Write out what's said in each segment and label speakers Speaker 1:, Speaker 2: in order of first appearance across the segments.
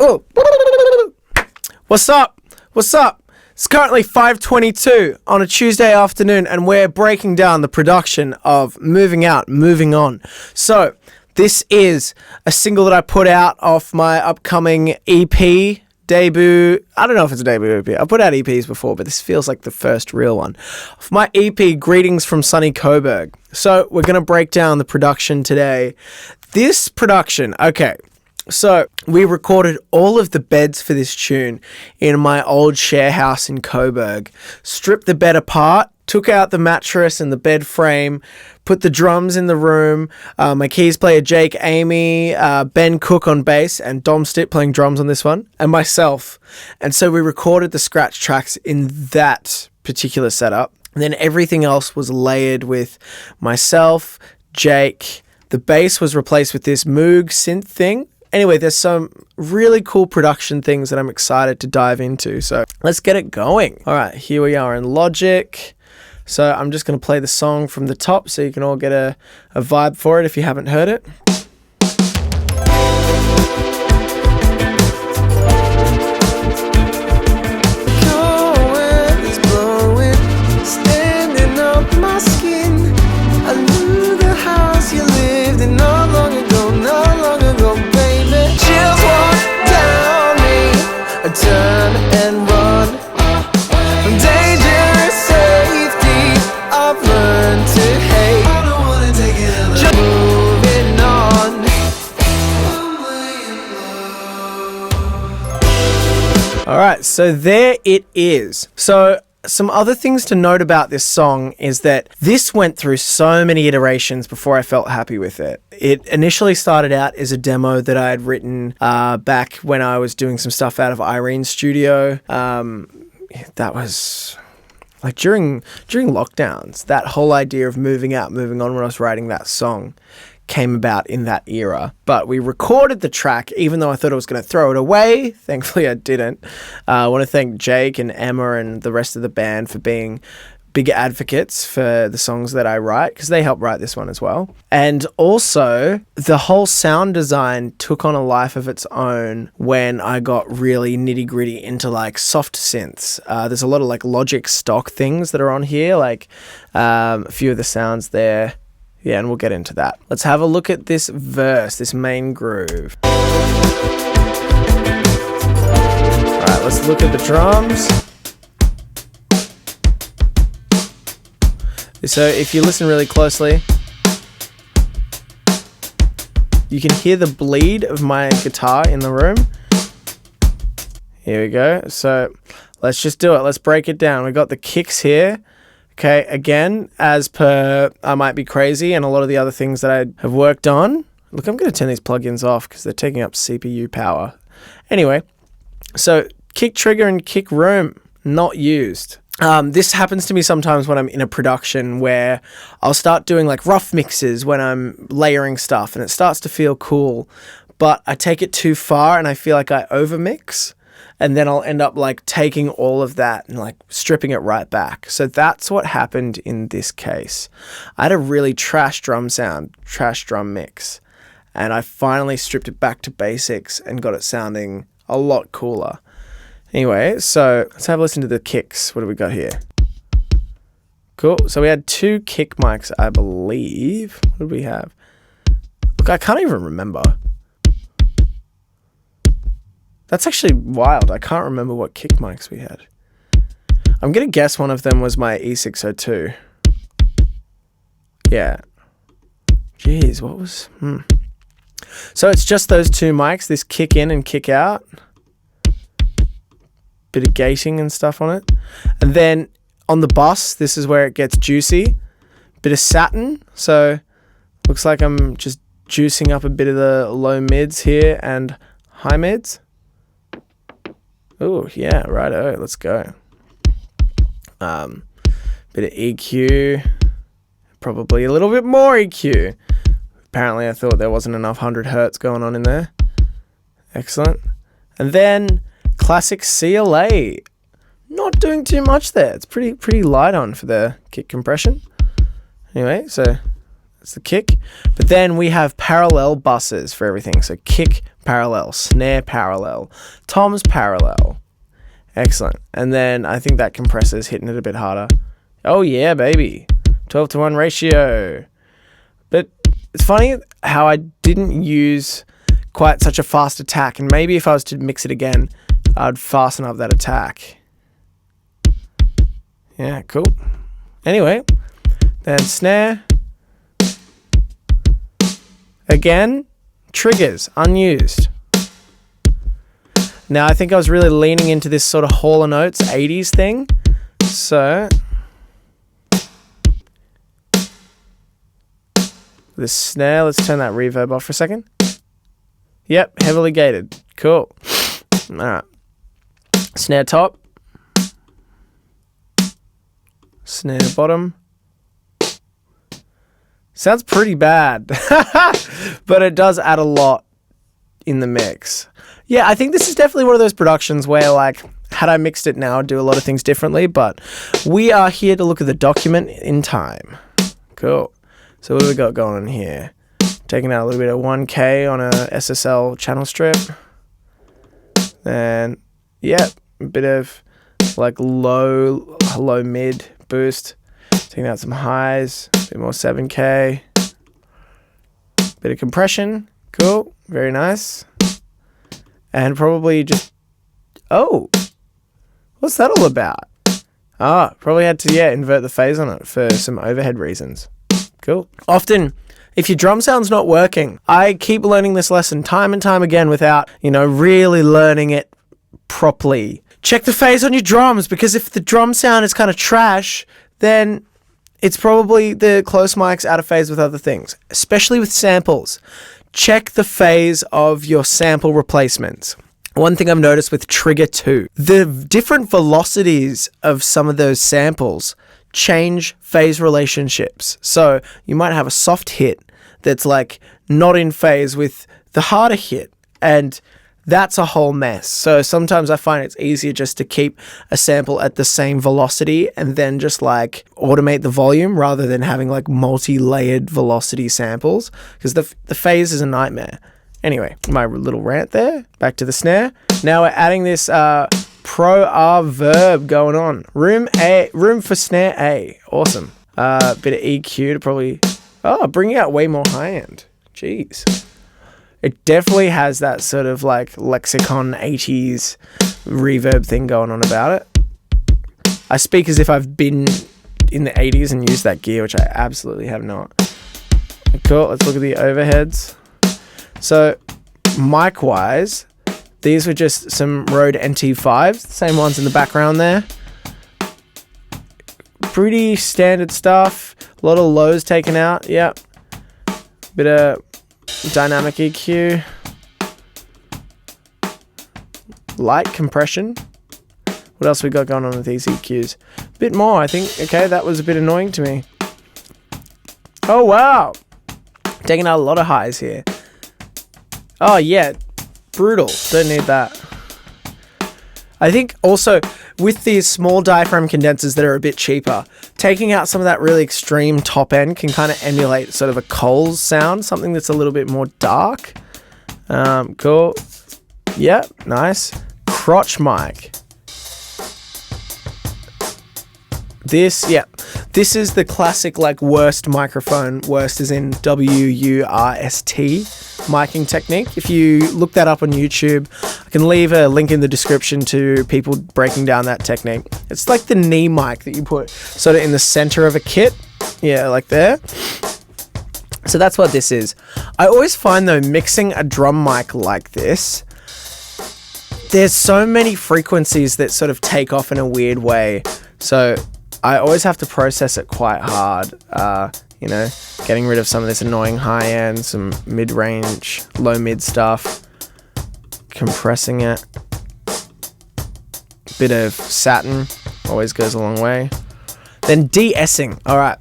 Speaker 1: Oh. What's up? What's up? It's currently 5:22 on a Tuesday afternoon, and we're breaking down the production of Moving Out, Moving On. So, this is a single that I put out off my upcoming EP debut. I don't know if it's a debut EP. I've put out EPs before, but this feels like the first real one. Of my EP, Greetings from Sunny Coburg. So, we're going to break down the production today. This production, okay. So, we recorded all of the beds for this tune in my old share house in Coburg, stripped the bed apart, took out the mattress and the bed frame, put the drums in the room, my keys player Jake Amy, Ben Cook on bass, and Dom Stitt playing drums on this one, and myself. And so we recorded the scratch tracks in that particular setup. And then everything else was layered with myself, Jake. The bass was replaced with this Moog synth thing. Anyway, there's some really cool production things that I'm excited to dive into. So let's get it going. All right, here we are in Logic. So I'm just going to play the song from the top so you can all get a vibe for it if you haven't heard it.
Speaker 2: Turn and run from dangerous safety. I've learned to hate. I don't wanna take it alone. Just moving on.
Speaker 1: All right, so there it is. So some other things to note about this song is that this went through so many iterations before I felt happy with it. It initially started out as a demo that I had written back when I was doing some stuff out of Irene's studio. That was like during lockdowns. That whole idea of moving out, moving on when I was writing that song came about in that era. But we recorded the track, even though I thought I was going to throw it away. Thankfully, I didn't. I want to thank Jake and Emma and the rest of the band for being big advocates for the songs that I write, because they helped write this one as well. And also, the whole sound design took on a life of its own when I got really nitty gritty into like soft synths. There's a lot of like Logic stock things that are on here, like a few of the sounds there. Yeah, and we'll get into that. Let's have a look at this verse, this main groove. All right, let's look at the drums. So if you listen really closely, you can hear the bleed of my guitar in the room. Here we go. So let's just do it. Let's break it down. We got the kicks here. Okay, again, as per I Might Be Crazy and a lot of the other things that I have worked on. Look, I'm going to turn these plugins off because they're taking up CPU power. Anyway, so kick trigger and kick room, not used. This happens to me sometimes when I'm in a production where I'll start doing like rough mixes when I'm layering stuff and it starts to feel cool, but I take it too far and I feel like I overmix. And then I'll end up like taking all of that and like stripping it right back. So that's what happened in this case. I had a really trash drum sound, trash drum mix. And I finally stripped it back to basics and got it sounding a lot cooler. Anyway, so let's have a listen to the kicks. What do we got here? Cool. So we had 2 kick mics, I believe. What did we have? Look, I can't even remember. That's actually wild. I can't remember what kick mics we had. I'm going to guess one of them was my E602. Yeah. Jeez, what was... So it's just those 2 mics, this kick in and kick out. Bit of gating and stuff on it. And then on the bus, this is where it gets juicy. Bit of satin. So looks like I'm just juicing up a bit of the low mids here and high mids. Oh, yeah, righto, let's go. Bit of EQ, probably a little bit more EQ. Apparently I thought there wasn't enough 100 hertz going on in there. Excellent. And then classic CLA. Not doing too much there. It's pretty light on for the kick compression. Anyway, so It's the kick. But then we have parallel buses for everything. So kick parallel, snare parallel, toms parallel. Excellent. And then I think that compressor's hitting it a bit harder. Oh yeah, baby. 12-to-1 ratio. But it's funny how I didn't use quite such a fast attack. And maybe if I was to mix it again, I'd fasten up that attack. Yeah, cool. Anyway, then snare. Again, triggers, unused. Now, I think I was really leaning into this sort of Hall & Oates 80s thing. So, the snare, let's turn that reverb off for a second. Yep, heavily gated. Cool. All right. Snare top. Snare bottom. Sounds pretty bad, but it does add a lot in the mix. Yeah, I think this is definitely one of those productions where, like, had I mixed it now, I'd do a lot of things differently, but we are here to look at the document in time. Cool. So what do we got going on here? Taking out a little bit of 1K on a SSL channel strip. Then, yeah, a bit of, like, low mid boost. Taking out some highs, a bit more 7K. Bit of compression. Cool. Very nice. And probably just... Oh! What's that all about? Probably had to, invert the phase on it for some overhead reasons. Cool. Often, if your drum sound's not working, I keep learning this lesson time and time again without, really learning it properly. Check the phase on your drums, because if the drum sound is kind of trash, then it's probably the close mic's out of phase with other things, especially with samples. Check the phase of your sample replacements. One thing I've noticed with Trigger 2, the different velocities of some of those samples change phase relationships. So you might have a soft hit that's like not in phase with the harder hit, and that's a whole mess. So sometimes I find it's easier just to keep a sample at the same velocity and then just like automate the volume rather than having like multi-layered velocity samples, because the phase is a nightmare. Anyway, my little rant there. Back to the snare. Now we're adding this Pro R verb going on. Room for snare A. Awesome. Bit of EQ to probably... bringing out way more high end. Jeez. It definitely has that sort of like lexicon 80s reverb thing going on about it. I speak as if I've been in the 80s and used that gear, which I absolutely have not. Cool, let's look at the overheads. So, mic-wise, these were just some Rode NT5s, the same ones in the background there. Pretty standard stuff. A lot of lows taken out, yep. Bit of dynamic EQ. Light compression. What else we got going on with these EQs? Bit more, I think. Okay, that was a bit annoying to me. Oh, wow. Taking out a lot of highs here. Oh, yeah. Brutal. Don't need that. I think also with these small diaphragm condensers that are a bit cheaper, taking out some of that really extreme top end can kind of emulate sort of a Coles sound, something that's a little bit more dark. Cool. Yep, nice. Crotch mic. This is the classic like worst microphone. Worst is in WURST miking technique. If you look that up on YouTube, I can leave a link in the description to people breaking down that technique. It's like the knee mic that you put sort of in the center of a kit. Yeah, like there. So that's what this is. I always find though, mixing a drum mic like this, there's so many frequencies that sort of take off in a weird way. So I always have to process it quite hard, getting rid of some of this annoying high end, some mid-range, low-mid stuff, compressing it. Bit of satin, always goes a long way. Then de-essing, all right.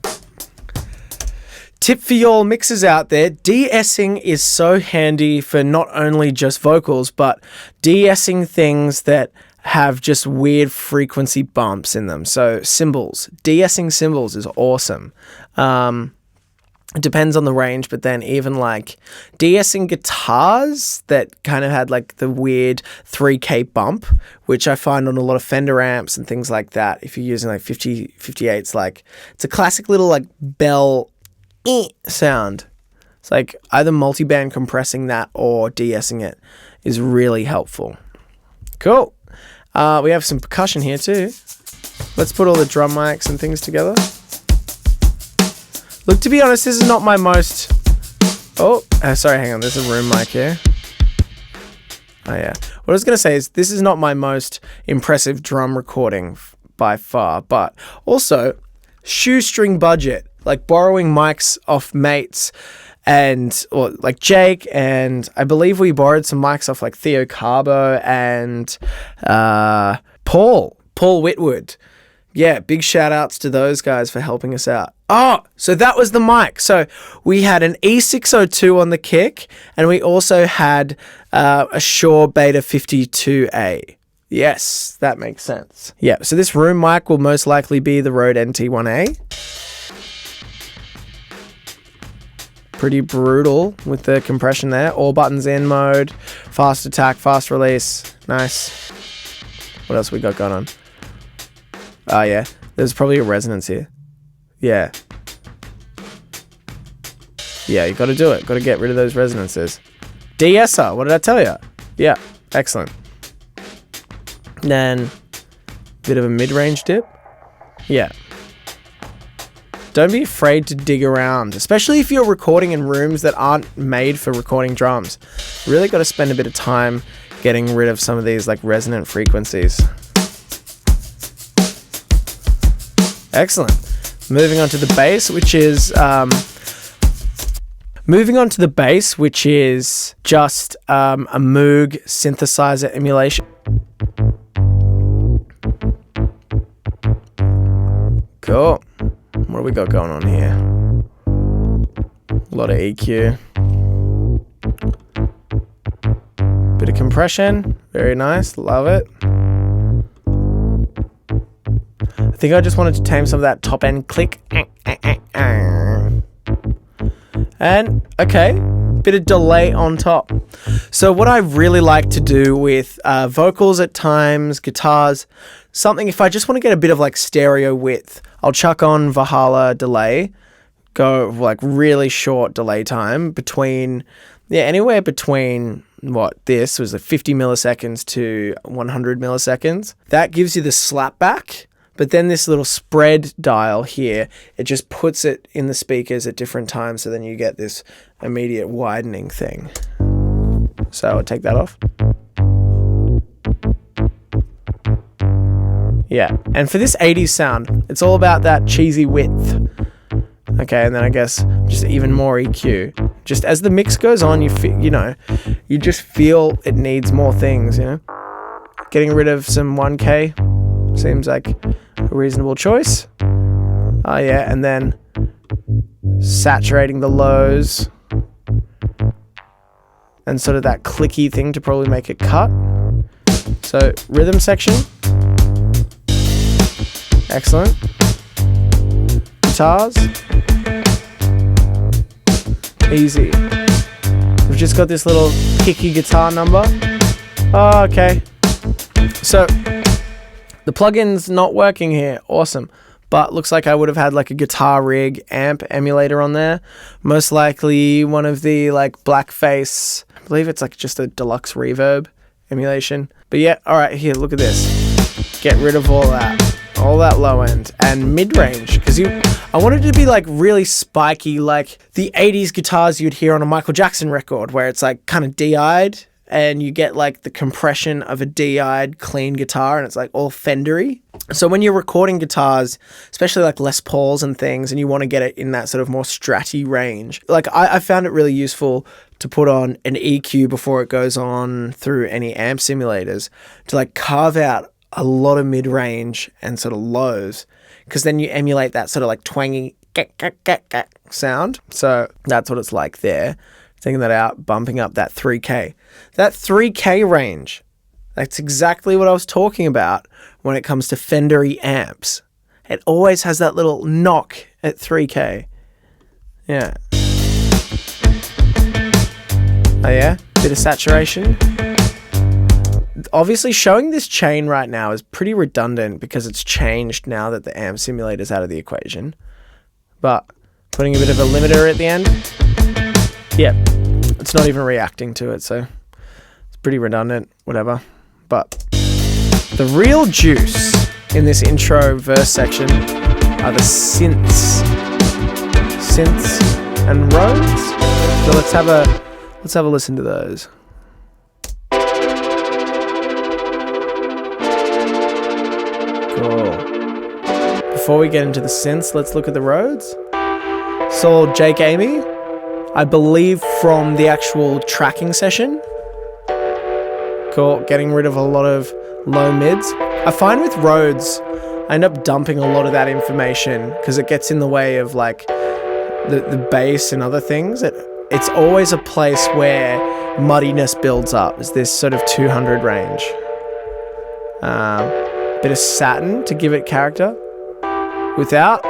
Speaker 1: Tip for y'all mixers out there, de-essing is so handy for not only just vocals, but de-essing things that have just weird frequency bumps in them. So cymbals, de-essing cymbals is awesome. it depends on the range, but then even like de-essing guitars that kind of had like the weird 3K bump, which I find on a lot of Fender amps and things like that. If you're using like 58s, like it's a classic little like bell sound. It's like either multi-band compressing that or de-essing it is really helpful. Cool. We have some percussion here too. Let's put all the drum mics and things together. Look, to be honest, this is not my most... sorry, hang on. There's a room mic here. Oh, yeah. What I was going to say is this is not my most impressive drum recording by far, but also shoestring budget, like borrowing mics off mates or like Jake, and I believe we borrowed some mics off like Theo Carbo and Paul Whitwood. Yeah, big shout outs to those guys for helping us out. Oh, so that was the mic. So we had an E602 on the kick, and we also had a Shure Beta 52A. Yes, that makes sense. Yeah, so this room mic will most likely be the Rode NT1A. Pretty brutal with the compression there. All buttons in mode, fast attack, fast release. Nice. What else we got going on? Oh, yeah. There's probably a resonance here. Yeah. Yeah, you got to do it. Got to get rid of those resonances. De-esser. What did I tell you? Yeah. Excellent. Then, bit of a mid-range dip. Yeah. Don't be afraid to dig around, especially if you're recording in rooms that aren't made for recording drums. You really got to spend a bit of time getting rid of some of these like resonant frequencies. Excellent. Moving on to the bass, which is just a Moog synthesizer emulation. Cool. What do we got going on here? A lot of EQ. Bit of compression. Very nice. Love it. I think I just wanted to tame some of that top end click. And, okay, bit of delay on top. So what I really like to do with vocals at times, guitars, something, if I just want to get a bit of like stereo width, I'll chuck on Valhalla delay, go like really short delay time between, anywhere between this was like 50 milliseconds to 100 milliseconds. That gives you the slapback. But then this little spread dial here, it just puts it in the speakers at different times, so then you get this immediate widening thing. So I'll take that off. Yeah, and for this 80s sound, it's all about that cheesy width. Okay, and then I guess just even more EQ. Just as the mix goes on, you just feel it needs more things, Getting rid of some 1K seems like a reasonable choice. Oh yeah, and then saturating the lows and sort of that clicky thing to probably make it cut. So rhythm section. Excellent. Guitars. Easy. We've just got this little kicky guitar number. Oh, okay. So the plugin's not working here. Awesome. But looks like I would have had like a Guitar Rig amp emulator on there. Most likely one of the like Blackface, I believe it's like just a deluxe reverb emulation. But yeah, all right, here, look at this. Get rid of all that low end and mid range, because I wanted it to be like really spiky, like the 80s guitars you'd hear on a Michael Jackson record, where it's like kind of DI'd and you get like the compression of a DI'd clean guitar, and it's like all Fendery. So when you're recording guitars, especially like Les Pauls and things, and you want to get it in that sort of more stratty range, like I found it really useful to put on an EQ before it goes on through any amp simulators to like carve out a lot of mid-range and sort of lows, because then you emulate that sort of like twangy sound. So that's what it's like there. Taking that out, bumping up that 3K. That 3K range, that's exactly what I was talking about when it comes to Fendery amps. It always has that little knock at 3K. Yeah. Oh yeah, bit of saturation. Obviously showing this chain right now is pretty redundant because it's changed now that the amp simulator's out of the equation. But putting a bit of a limiter at the end, yeah, it's not even reacting to it, so it's pretty redundant, whatever. But the real juice in this intro verse section are the synths and Rhodes. So let's have a listen to those. Cool. Before we get into the synths, let's look at the Rhodes. Saw Jake Amy, I believe from the actual tracking session. Cool, getting rid of a lot of low mids. I find with Rhodes, I end up dumping a lot of that information because it gets in the way of like the bass and other things. It's always a place where muddiness builds up. Is this sort of 200 range. Bit of satin to give it character. Without.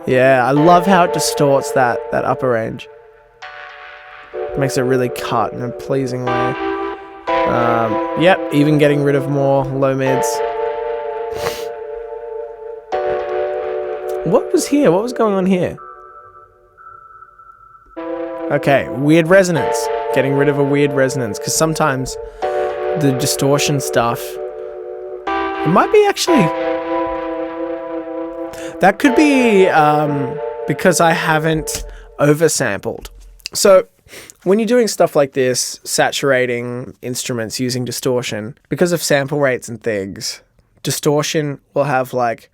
Speaker 1: Yeah, I love how it distorts that upper range. It makes it really cut in a pleasing way. Yep, even getting rid of more low mids. What was here? What was going on here? Okay, weird resonance. Getting rid of a weird resonance, because sometimes the distortion stuff, it might be actually, that could be because I haven't oversampled. So when you're doing stuff like this, saturating instruments using distortion, because of sample rates and things, distortion will have like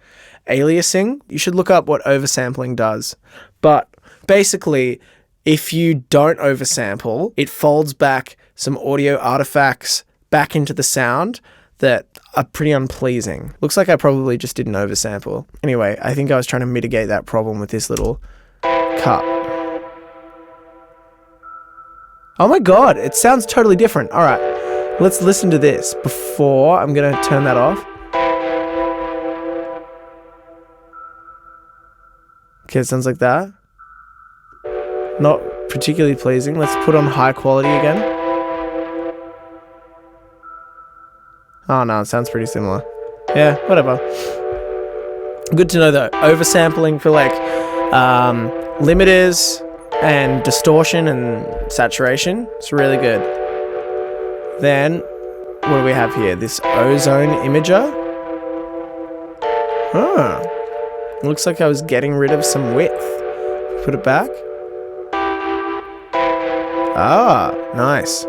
Speaker 1: aliasing. You should look up what oversampling does. But basically, if you don't oversample, it folds back some audio artifacts back into the sound that are pretty unpleasing. Looks like I probably just didn't oversample. Anyway, I think I was trying to mitigate that problem with this little cut. Oh my god, it sounds totally different. Alright, let's listen to this before I'm going to turn that off. Okay, it sounds like that. Not particularly pleasing. Let's put on high quality again. Oh no, it sounds pretty similar. Yeah, whatever. Good to know though. Oversampling for like limiters and distortion and saturation. It's really good. Then, what do we have here? This ozone imager. Huh. Looks like I was getting rid of some width. Put it back. Ah, nice.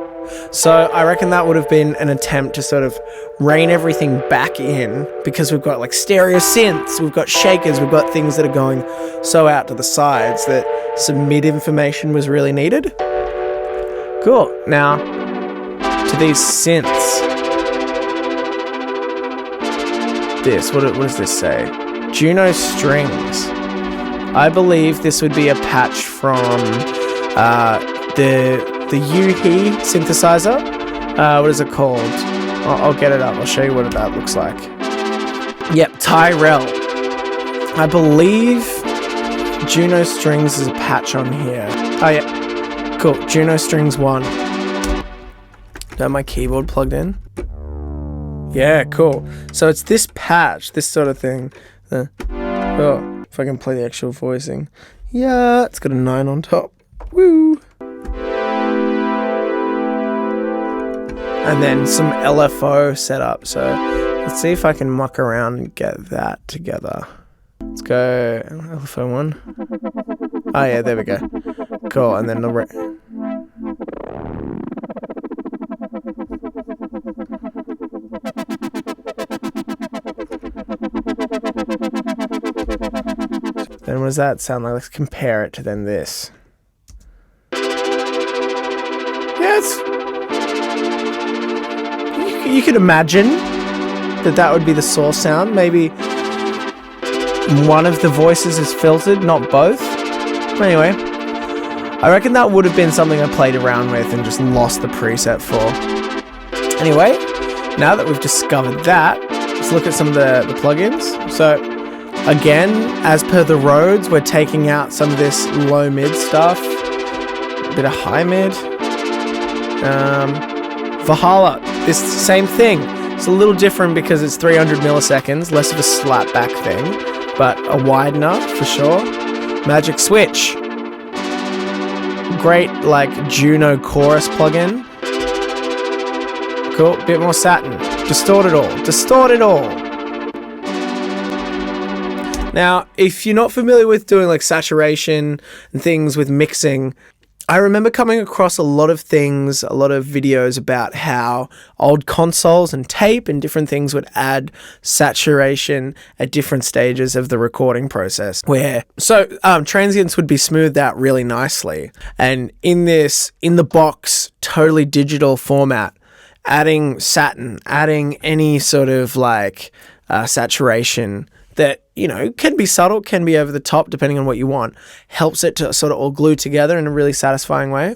Speaker 1: So I reckon that would have been an attempt to sort of rein everything back in, because we've got like stereo synths, we've got shakers, we've got things that are going so out to the sides that some mid information was really needed. Cool. Now to these synths. This, what does this say? Juno strings. I believe this would be a patch from the Yuhi synthesizer. What is it called? I'll get it up. I'll show you what that looks like. Yep, Tyrell. I believe Juno strings is a patch on here. Oh yeah, cool. Juno strings 1. Do I have my keyboard plugged in? Yeah, cool. So it's this patch, this sort of thing. Oh, if I can play the actual voicing. Yeah, it's got a 9 on top. Woo! And then some LFO setup. So let's see if I can muck around and get that together. Let's go LFO 1. Oh yeah, there we go. Cool, and then the then what does that sound like? Let's compare it to then this. Yes. You could imagine that would be the source sound. Maybe one of the voices is filtered, not both. Anyway, I reckon that would have been something I played around with and just lost the preset for. Anyway, now that we've discovered that, let's look at some of the plugins. So Again, as per the Rhodes, we're taking out some of this low mid stuff. A bit of high mid. Valhalla, this same thing. It's a little different because it's 300 milliseconds, less of a slap back thing, but a widener for sure. Magic Switch. Great, like, Juno chorus plugin. Cool, bit more satin. Distort it all. Distort it all. Now, if you're not familiar with doing like saturation and things with mixing, I remember coming across a lot of things, a lot of videos about how old consoles and tape and different things would add saturation at different stages of the recording process. Transients would be smoothed out really nicely. And in the box, totally digital format, adding satin, adding any sort of like saturation that, you know, can be subtle, can be over the top, depending on what you want, helps it to sort of all glue together in a really satisfying way.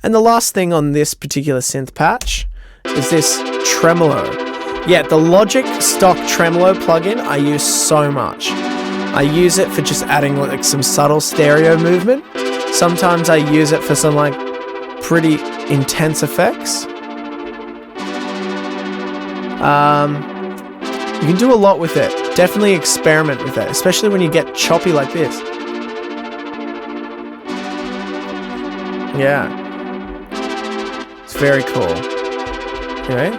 Speaker 1: And the last thing on this particular synth patch is this tremolo. Yeah, the Logic stock tremolo plugin I use so much. I use it for just adding like some subtle stereo movement. Sometimes I use it for some like pretty intense effects. You can do a lot with it. Definitely experiment with it, especially when you get choppy like this. Yeah. It's very cool. Anyway.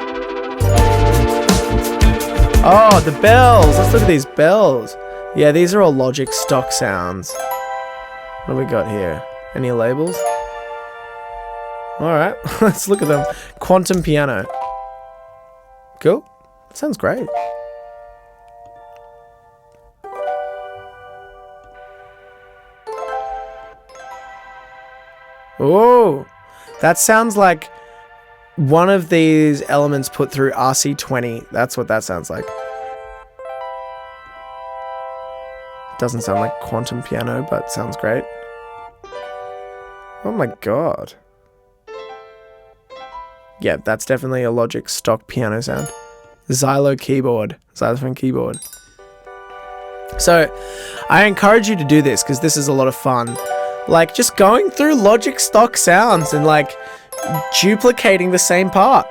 Speaker 1: Oh, the bells. Let's look at these bells. Yeah, these are all Logic stock sounds. What do we got here? Any labels? Alright, let's look at them. Quantum piano. Cool. That sounds great. Oh, that sounds like one of these elements put through RC20. That's what that sounds like. Doesn't sound like quantum piano, but sounds great. Oh my god. Yeah, that's definitely a Logic stock piano sound. Xylophone keyboard. So, I encourage you to do this because this is a lot of fun. Like, just going through Logic stock sounds and, like, duplicating the same part.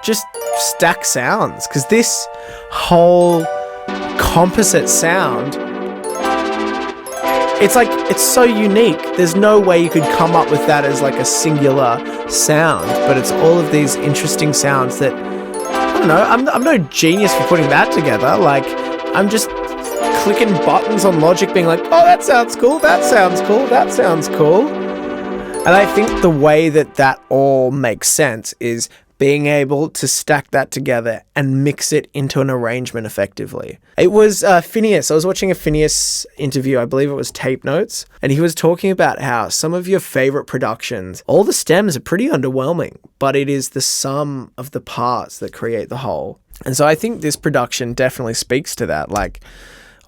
Speaker 1: Just stack sounds. Because this whole composite sound, it's like, it's so unique. There's no way you could come up with that as, like, a singular sound. But it's all of these interesting sounds that, I don't know, I'm no genius for putting that together. Like, I'm just clicking buttons on Logic being like, oh, that sounds cool, that sounds cool, that sounds cool. And I think the way that that all makes sense is being able to stack that together and mix it into an arrangement effectively. It was Phineas. I was watching a Phineas interview, I believe it was Tape Notes, and he was talking about how some of your favorite productions, all the stems are pretty underwhelming, but it is the sum of the parts that create the whole. And so I think this production definitely speaks to that. Like,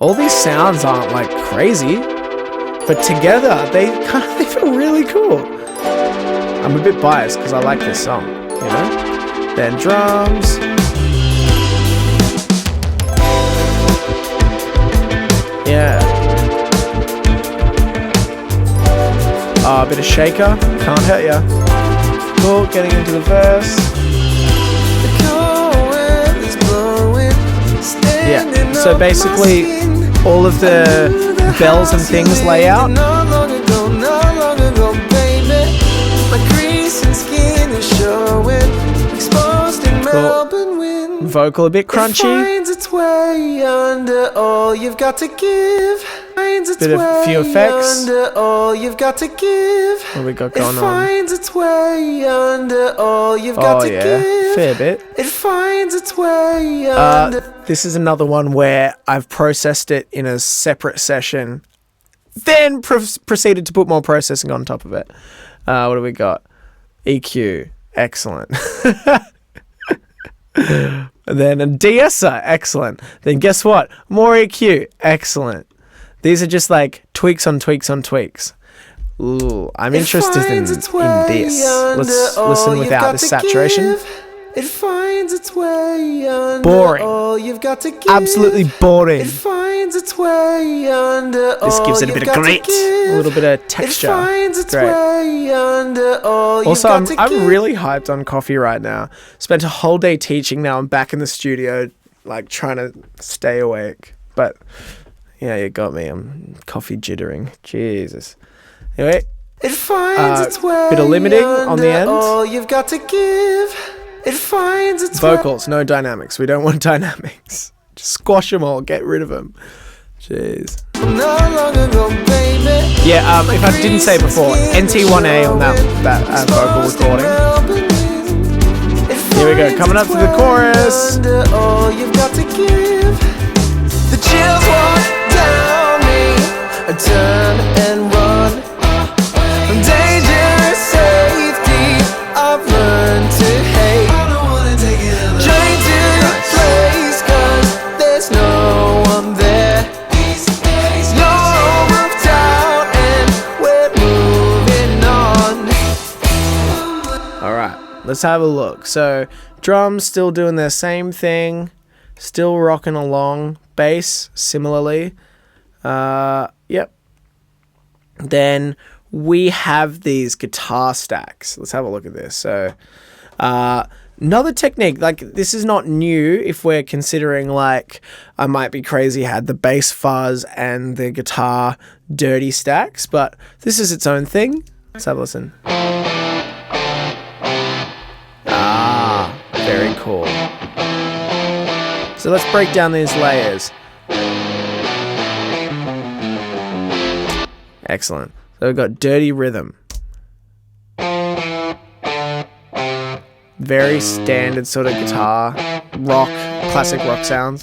Speaker 1: all these sounds aren't like crazy, but together they feel really cool. I'm a bit biased because I like this song, you know? Then drums. Yeah. A bit of shaker, can't hurt ya. Cool, getting into the verse. Yeah, so basically all of the bells and things lay out. Cool. Vocal a bit crunchy. Bit of few effects. What we got going on? Oh yeah, fair bit. It finds its way under. This is another one where I've processed it in a separate session, then proceeded to put more processing on top of it. What do we got? EQ, excellent. And then a de-esser, excellent. Then guess what? More EQ, excellent. These are just like tweaks on tweaks on tweaks. Ooh, I'm interested in this. Let's listen without the saturation.
Speaker 2: It finds its way under
Speaker 1: boring.
Speaker 2: all you've got to give.
Speaker 1: Absolutely boring.
Speaker 2: It finds finds its way under
Speaker 1: This gives it a bit of grit, a little bit of texture.
Speaker 2: It finds its
Speaker 1: Great.
Speaker 2: way under all
Speaker 1: Also,
Speaker 2: you've got to
Speaker 1: I'm
Speaker 2: give.
Speaker 1: really hyped on coffee right now. Spent a whole day teaching. Now I'm back in the studio, like trying to stay awake. But yeah, you got me. I'm coffee jittering. Jesus. Anyway,
Speaker 2: It finds its way
Speaker 1: bit of limiting on the end.
Speaker 2: all you've got to give. It finds its
Speaker 1: vocals, no dynamics. We don't want dynamics. Just squash them all. Get rid of them. Jeez.
Speaker 2: way not long ago, baby.
Speaker 1: Yeah. If I didn't say before, NT1A on that vocal recording. Here we go. Coming up to the chorus.
Speaker 2: Under all you've got to give. The chills walk down me. I turn and run from dangerous safety. I've learned to hate. I don't wanna take it. Train to your place, 'cause there's no one there. No roof down, and we're moving on.
Speaker 1: All right. Let's have a look. So drums still doing their same thing. Still rocking along. Bass, similarly. Yep. Then we have these guitar stacks. Let's have a look at this. So, another technique, like this is not new if we're considering like I Might Be Crazy had the bass fuzz and the guitar dirty stacks, but this is its own thing. Let's have a listen. Ah, very cool. So let's break down these layers. Excellent. So we've got dirty rhythm. Very standard sort of guitar, rock, classic rock sounds.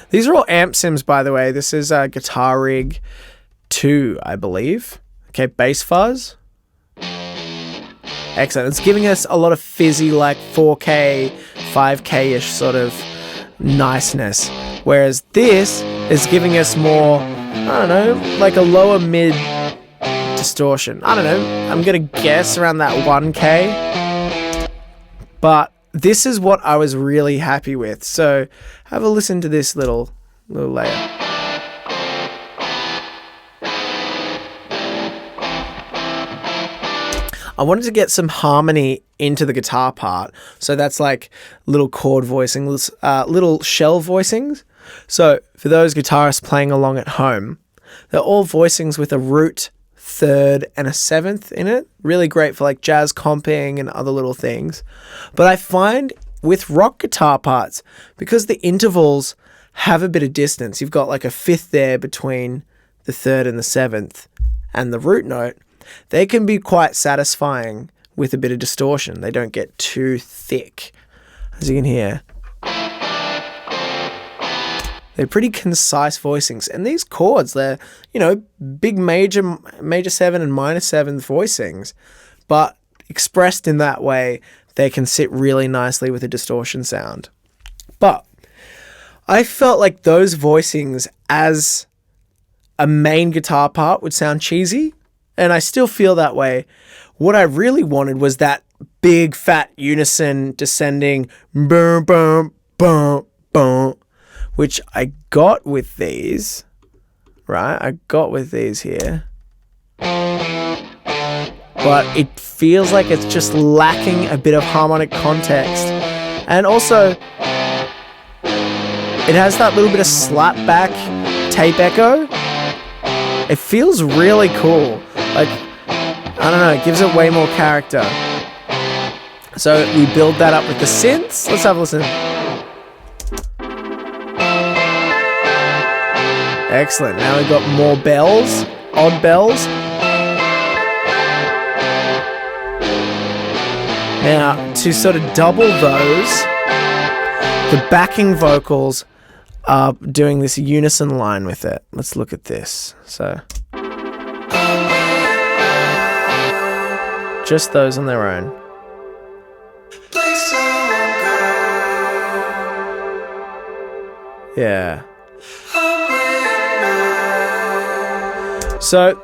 Speaker 1: These are all amp sims, by the way. This is Guitar Rig 2, I believe. Okay, bass fuzz. Excellent. It's giving us a lot of fizzy, like 4K, 5K-ish sort of niceness. Whereas this is giving us more, I don't know, like a lower mid distortion. I don't know. I'm going to guess around that 1K. But this is what I was really happy with. So have a listen to this little layer. I wanted to get some harmony into the guitar part. So that's like little chord voicing, little shell voicings. So for those guitarists playing along at home, they're all voicings with a root, third, and a seventh in it. Really great for like jazz comping and other little things. But I find with rock guitar parts, because the intervals have a bit of distance, you've got like a fifth there between the third and the seventh and the root note, they can be quite satisfying with a bit of distortion. They don't get too thick. As you can hear, they're pretty concise voicings. And these chords, they're, you know, big major 7 and minor 7 voicings. But expressed in that way, they can sit really nicely with a distortion sound. But I felt like those voicings as a main guitar part would sound cheesy. And I still feel that way. What I really wanted was that big, fat, unison, descending, boom, boom, boom, boom, which I got with these, right? I got with these here. But it feels like it's just lacking a bit of harmonic context. And also, it has that little bit of slapback tape echo. It feels really cool. Like, I don't know, it gives it way more character. So we build that up with the synths. Let's have a listen. Excellent. Now we've got more bells, odd bells. Now, to sort of double those, the backing vocals are doing this unison line with it. Let's look at this. So just those on their own. Yeah. So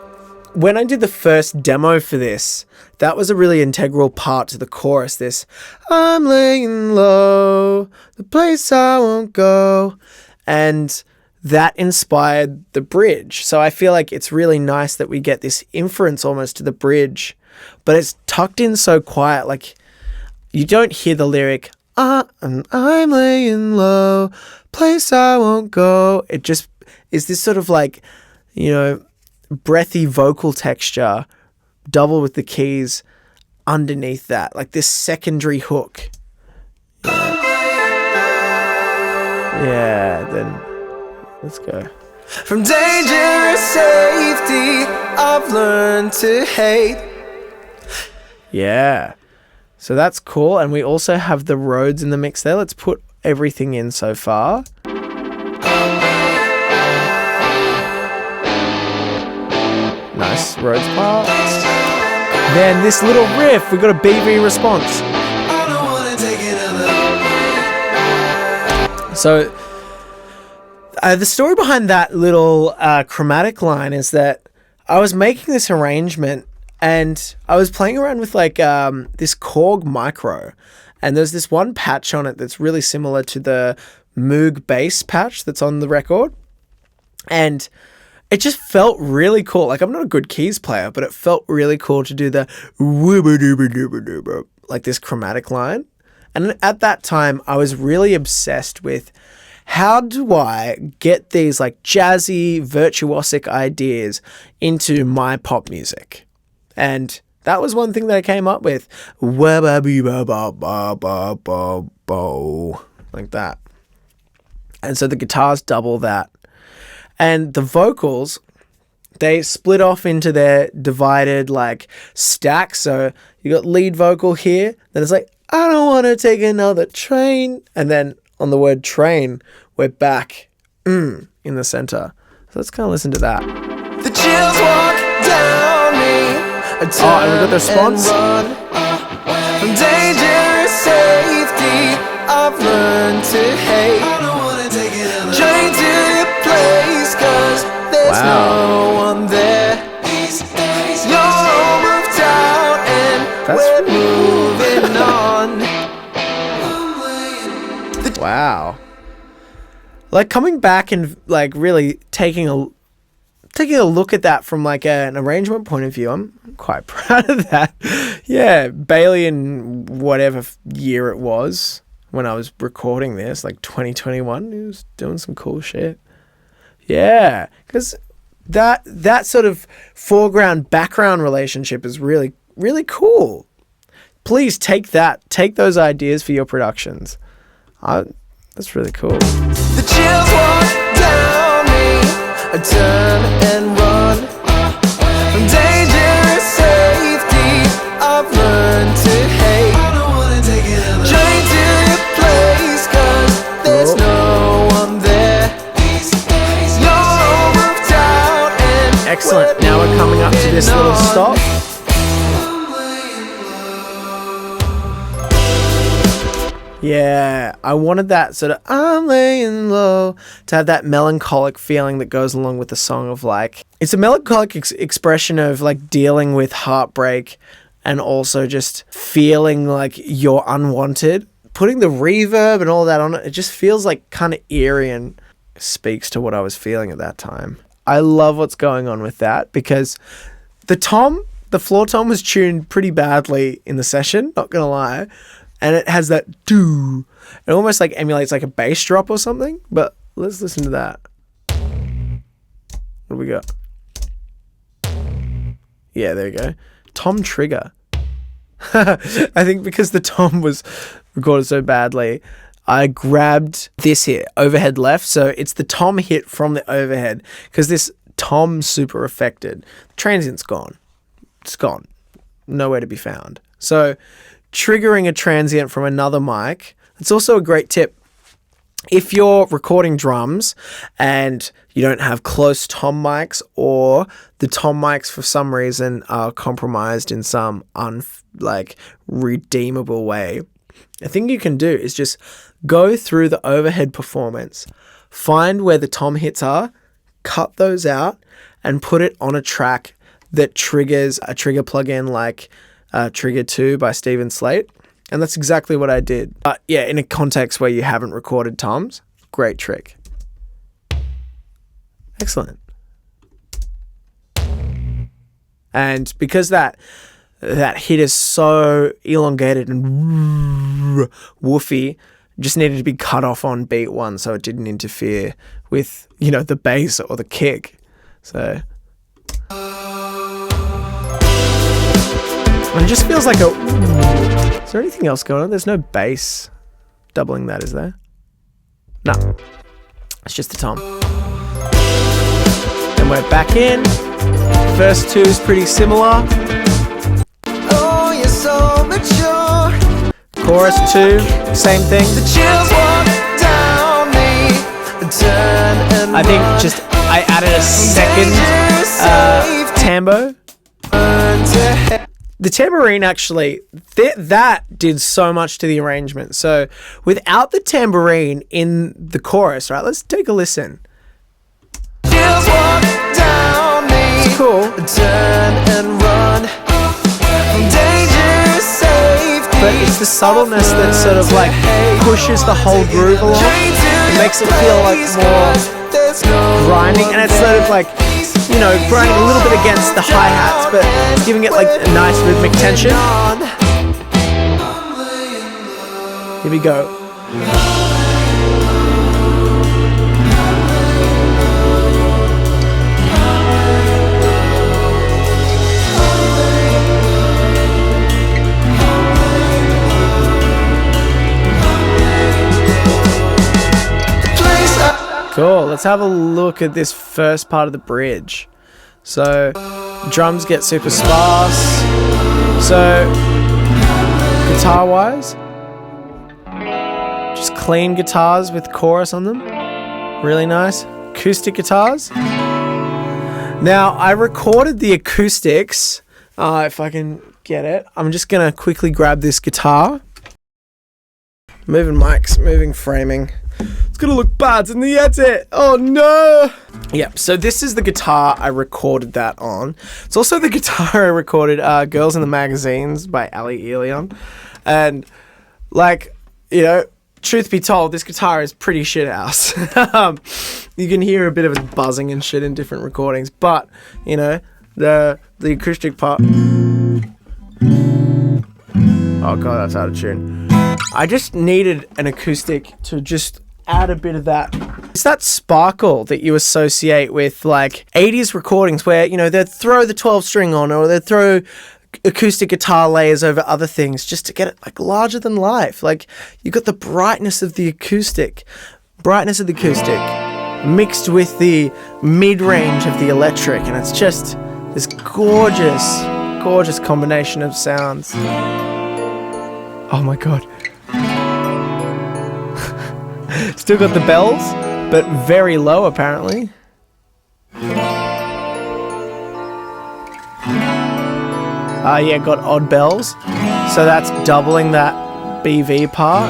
Speaker 1: when I did the first demo for this, that was a really integral part to the chorus. This, I'm laying low, the place I won't go. And that inspired the bridge. So I feel like it's really nice that we get this inference almost to the bridge, but it's tucked in so quiet. Like, you don't hear the lyric, and I'm laying low, place I won't go. It just is this sort of like, breathy vocal texture doubled with the keys underneath that, like this secondary hook. Yeah, then let's go.
Speaker 2: From dangerous safety, I've learned to hate.
Speaker 1: Yeah. So that's cool. And we also have the Rhodes in the mix there. Let's put everything in so far. Nice Rhodes part. Then this little riff, we got a BV response.
Speaker 2: I don't wanna take another.
Speaker 1: So the story behind that little chromatic line is that I was making this arrangement and I was playing around with like this Korg micro, and there's this one patch on it that's really similar to the Moog bass patch that's on the record, and it just felt really cool. Like, I'm not a good keys player, but it felt really cool to do the like this chromatic line. And at that time, I was really obsessed with how do I get these like jazzy, virtuosic ideas into my pop music? And that was one thing that I came up with. Like that. And so the guitars double that. And the vocals, they split off into their divided like stacks. So you got lead vocal here, then it's like, I don't want to take another train. And then on the word train, we're back in the center. So let's kind of listen to that.
Speaker 2: The chills walk down me.
Speaker 1: And we got the response.
Speaker 2: From dangerous safety, I've learned to hate. I don't wanna take another train to your place, 'cause there's no one there. You're all moved out and we're moving on.
Speaker 1: Wow. Like, coming back and like really taking a look at that from like an arrangement point of view, I'm quite proud of that. Yeah, Bailey in whatever year it was when I was recording this, like 2021, he was doing some cool shit. Yeah, because that sort of foreground background relationship is really, really cool. Please take those ideas for your productions. That's really cool.
Speaker 2: The chills walk down me, I turn and run. From dangerous safety, I've learned to hate. I don't wanna take another train to your place, 'cause there's no one there. You're all moved out and
Speaker 1: Excellent. Now we're coming up to this little stop. Yeah, I wanted that sort of I'm laying low to have that melancholic feeling that goes along with the song of like, it's a melancholic expression of like dealing with heartbreak and also just feeling like you're unwanted. Putting the reverb and all that on it, it just feels like kind of eerie and speaks to what I was feeling at that time. I love what's going on with that because the floor tom was tuned pretty badly in the session, not gonna lie. And it has that doo. It almost like emulates like a bass drop or something. But let's listen to that. What do we got? Yeah, there you go. Tom trigger. I think because the tom was recorded so badly, I grabbed this here, overhead left. So it's the tom hit from the overhead because this tom's super affected. The transient's gone. It's gone. Nowhere to be found. So triggering a transient from another mic, it's also a great tip. If you're recording drums and you don't have close tom mics, or the tom mics for some reason are compromised in some redeemable way, a thing you can do is just go through the overhead performance, find where the tom hits are, cut those out, and put it on a track that triggers a trigger plugin like Trigger 2 by Stephen Slate. And that's exactly what I did. But yeah, in a context where you haven't recorded toms, great trick. Excellent. And because that hit is so elongated and woofy, just needed to be cut off on beat 1 so it didn't interfere with, you know, the bass or the kick. So and it just feels like a... Is there anything else going on? There's no bass doubling that, is there? No. It's just the tom. And we're back in. First 2 is pretty similar.
Speaker 2: Oh, you're so mature.
Speaker 1: Chorus 2, same thing.
Speaker 2: The chills walk down me. Turn and
Speaker 1: I think just I added a second tambo. The tambourine actually, that did so much to the arrangement. So without the tambourine in the chorus, right? Let's take a listen.
Speaker 2: chills walk down me.
Speaker 1: It's cool.
Speaker 2: Turn and run. Danger, safety.
Speaker 1: But it's the subtleness that sort of like pushes the whole groove along. It makes it feel like more grinding, and it's sort of like, you know, grinding a little bit against the hi-hats, but giving it like a nice rhythmic tension. Here we go. Cool, let's have a look at this first part of the bridge. So, drums get super sparse. So, guitar-wise, just clean guitars with chorus on them. Really nice. Acoustic guitars. Now, I recorded the acoustics, if I can get it. I'm just gonna quickly grab this guitar. Moving mics, moving framing. It's gonna look bad in the edit. Oh no! Yep, so this is the guitar I recorded that on. It's also the guitar I recorded Girls in the Magazines by Ali Elion. And, like, you know, truth be told, this guitar is pretty shit house. You can hear a bit of it buzzing and shit in different recordings, but, you know, the acoustic part... Oh god, that's out of tune. I just needed an acoustic to just add a bit of that. It's that sparkle that you associate with like 80s recordings where, you know, they'd throw the 12 string on or they'd throw acoustic guitar layers over other things just to get it like larger than life. Like you got the brightness of the acoustic mixed with the mid-range of the electric, and it's just this gorgeous combination of sounds. Oh my god. Still got the bells, but very low apparently. Yeah, got odd bells. So that's doubling that BV part.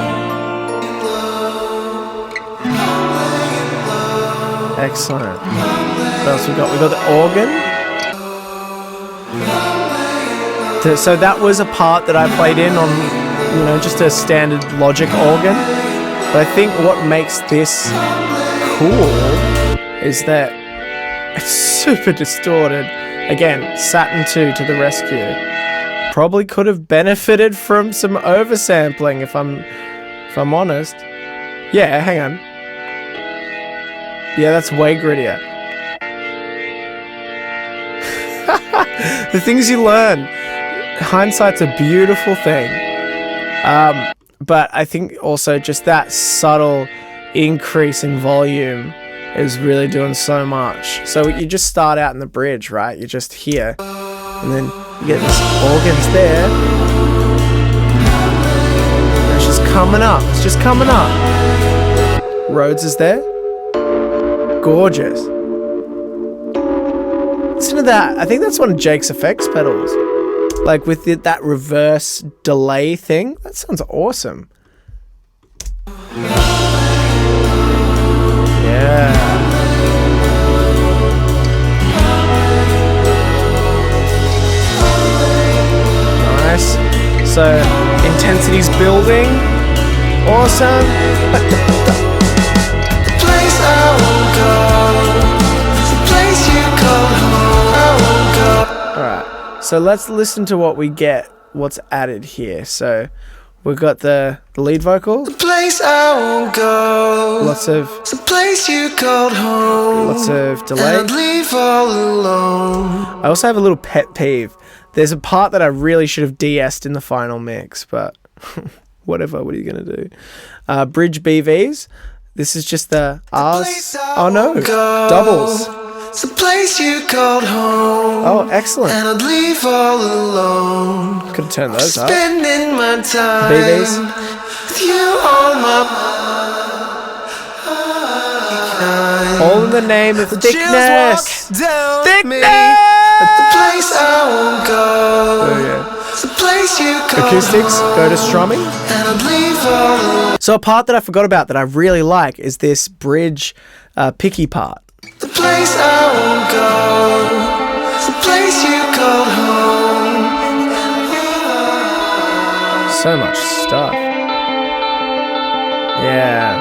Speaker 1: Excellent. What else we got? We got the organ. So that was a part that I played in on, you know, just a standard Logic organ. But I think what makes this cool is that it's super distorted. Again, Saturn II to the rescue. Probably could have benefited from some oversampling if I'm honest. Yeah, hang on. Yeah, that's way grittier. The things you learn. Hindsight's a beautiful thing. But I think also just that subtle increase in volume is really doing so much. So you just start out in the bridge, right? You just hear, and then you get this organs there. And it's just coming up. It's just coming up. Rhodes is there. Gorgeous. Listen to that. I think that's one of Jake's effects pedals. Like with that reverse delay thing. That sounds awesome. Yeah. Nice. So intensity's building. Awesome.
Speaker 2: Place I won't go.
Speaker 1: So let's listen to what we get, what's added here. So we've got the lead vocals.
Speaker 2: The place I won't go.
Speaker 1: Lots of...
Speaker 2: It's a place you called home.
Speaker 1: Lots of delay.
Speaker 2: And I'd leave all alone.
Speaker 1: I also have a little pet peeve. There's a part that I really should have de-essed in the final mix, but whatever, what are you going to do? Bridge BVs. This is just the R's. Oh no, doubles.
Speaker 2: It's a place you called home.
Speaker 1: Oh, excellent.
Speaker 2: And I'd leave all alone.
Speaker 1: Could have turned those up.
Speaker 2: Spending my time
Speaker 1: BVs.
Speaker 2: with you on my
Speaker 1: All in the name of thickness. Thickness!
Speaker 2: The place I won't go.
Speaker 1: Oh yeah.
Speaker 2: It's a place you call
Speaker 1: Acoustics, go to strumming.
Speaker 2: and I'd leave all alone.
Speaker 1: So a part that I forgot about that I really like is this bridge picky part.
Speaker 2: The place I won't go. It's a place you called home.
Speaker 1: So much stuff. Yeah.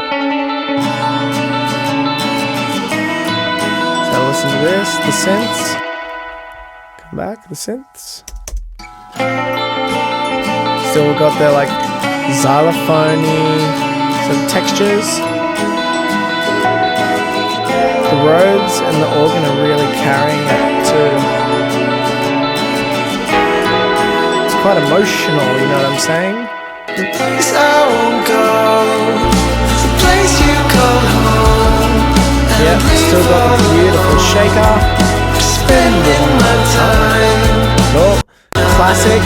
Speaker 1: So listen to this, the synths. Come back, the synths. Still we've got the like xylophone-y sort of textures. The Rhodes and the organ are really carrying it too. It's quite emotional, you know what I'm saying?
Speaker 2: The place I won't go. It's a place you called home.
Speaker 1: Yeah, still got the beautiful shaker.
Speaker 2: Spending my time.
Speaker 1: Oh, classic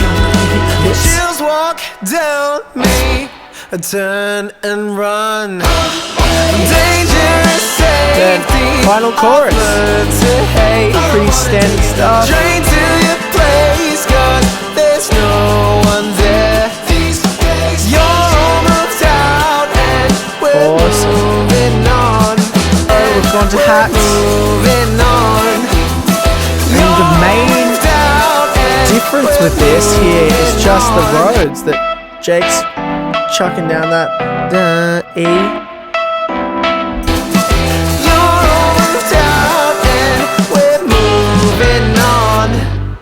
Speaker 1: hits.
Speaker 2: Chills walk down me. I turn and run. Dangerous
Speaker 1: Then
Speaker 2: safety.
Speaker 1: final chorus.
Speaker 2: Learn to hate.
Speaker 1: Pretty standard stuff.
Speaker 2: Train to your place, 'cause there's no one there. These days you're all moved out and we're
Speaker 1: Awesome.
Speaker 2: moving on.
Speaker 1: Oh, we've gone to hats.
Speaker 2: Moving on.
Speaker 1: And the main difference with this here is just the Rhodes that Jake's chucking down that E.
Speaker 2: You're all moved out and we're moving on.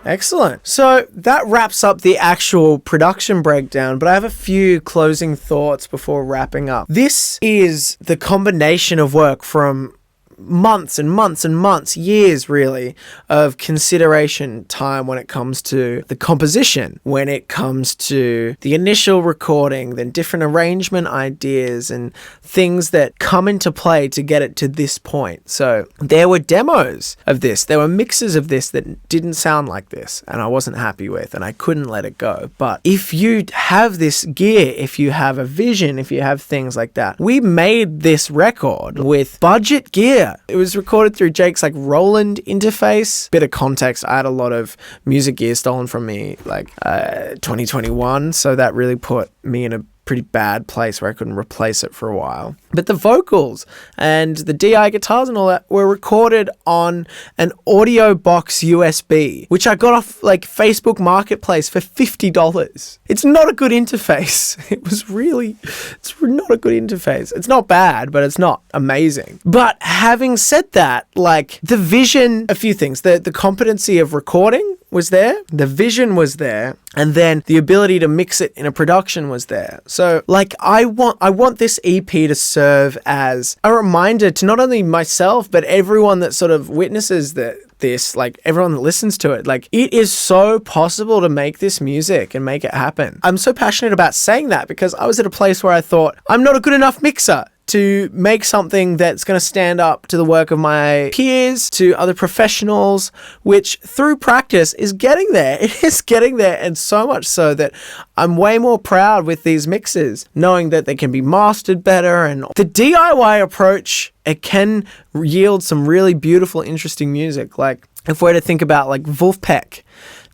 Speaker 1: Excellent. So that wraps up the actual production breakdown, but I have a few closing thoughts before wrapping up. This is the combination of work from months and months and months, years really, of consideration time when it comes to the composition, when it comes to the initial recording, then different arrangement ideas and things that come into play to get it to this point. So there were demos of this, there were mixes of this that didn't sound like this, and I wasn't happy with, and I couldn't let it go. But if you have this gear, if you have a vision, if you have things like that, we made this record with budget gear. It was recorded through Jake's like Roland interface. Bit of context, I had a lot of music gear stolen from me like 2021, so that really put me in a pretty bad place where I couldn't replace it for a while. But the vocals and the DI guitars and all that were recorded on an audio box USB, which I got off like Facebook Marketplace for $50. It's not a good interface. It's not a good interface. It's not bad, but it's not amazing. But having said that, like the vision, a few things, the competency of recording was there, the vision was there, and then the ability to mix it in a production was there. So like I want this EP to serve as a reminder to not only myself but everyone that sort of witnesses this, like everyone that listens to it, like it is so possible to make this music and make it happen. I'm so passionate about saying that because I was at a place where I thought I'm not a good enough mixer to make something that's going to stand up to the work of my peers, to other professionals, which through practice is getting there. It is getting there, and so much so that I'm way more proud with these mixes, knowing that they can be mastered better, and the DIY approach, it can yield some really beautiful, interesting music. Like if we're to think about like Wolfpack,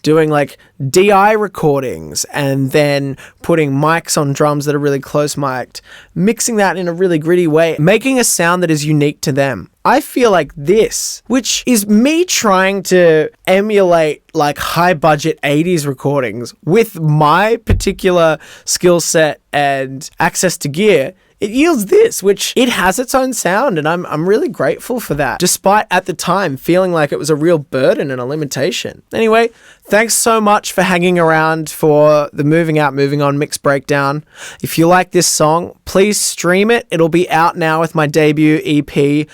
Speaker 1: doing like DI recordings and then putting mics on drums that are really close mic'd, mixing that in a really gritty way, making a sound that is unique to them. I feel like this, which is me trying to emulate like high budget 80s recordings with my particular skill set and access to gear, it yields this, which it has its own sound, and I'm really grateful for that, despite at the time feeling like it was a real burden and a limitation. Anyway, thanks so much for hanging around for the Moving Out, Moving On mix breakdown. If you like this song, please stream it. It'll be out now with my debut EP,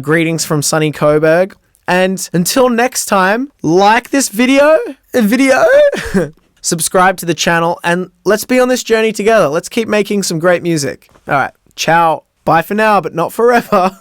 Speaker 1: Greetings from Sunny Coburg. And until next time, like this video, subscribe to the channel, and let's be on this journey together. Let's keep making some great music. All right, ciao. Bye for now, but not forever.